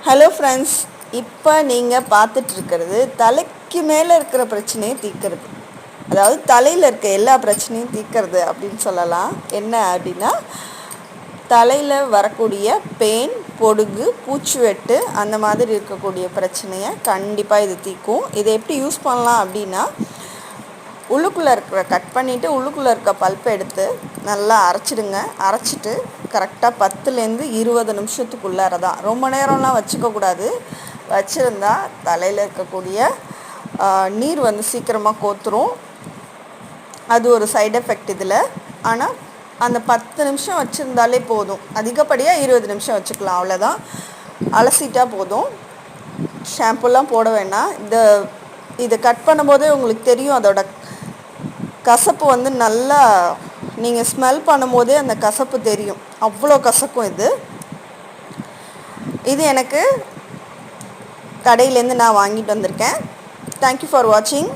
Hello friends, இப்போ நீங்கள் பார்த்துட்ருக்கிறது தலைக்கு மேலே இருக்கிற பிரச்சனையை தீர்க்கிறது. அதாவது தலையில் இருக்க எல்லா பிரச்சனையும் தீர்க்கிறது அப்படின்னு சொல்லலாம். என்ன அப்படின்னா, தலையில் வரக்கூடிய பெயின், பொடுகு, பூச்சிவெட்டு அந்த மாதிரி இருக்கக்கூடிய பிரச்சனையை கண்டிப்பாக இது தீர்க்கும். இதை எப்படி யூஸ் பண்ணலாம் அப்படின்னா, உள்ளுக்குள்ளே இருக்கிற கட் பண்ணிவிட்டு உள்ளுக்குள்ளே இருக்க பல்ப்பை எடுத்து நல்லா அரைச்சிடுங்க. அரைச்சிட்டு கரெக்டாக 10லேருந்து 20 நிமிஷத்துக்குள்ளார தான், ரொம்ப நேரம்லாம் வச்சுக்கக்கூடாது. வச்சுருந்தா தலையில் இருக்கக்கூடிய நீர் சீக்கிரமாக கோத்துரும். அது ஒரு சைடு எஃபெக்ட் இதில். ஆனால் அந்த 10 நிமிஷம் வச்சுருந்தாலே போதும். அதிகப்படியாக 20 நிமிஷம் வச்சுக்கலாம், அவ்வளோதான். அலசிட்டா போதும், ஷாம்புலாம் போட வேண்டாம். இதை கட் பண்ணும்போதே உங்களுக்கு தெரியும், அதோட கசப்பு நல்லா நீங்கள் ஸ்மெல் பண்ணும்போதே அந்த கசப்பு தெரியும். அவ்வளோ கசக்கும் இது எனக்கு கடையிலேருந்து நான் வாங்கிட்டு வந்திருக்கேன். தேங்க்யூ ஃபார் வாட்சிங்.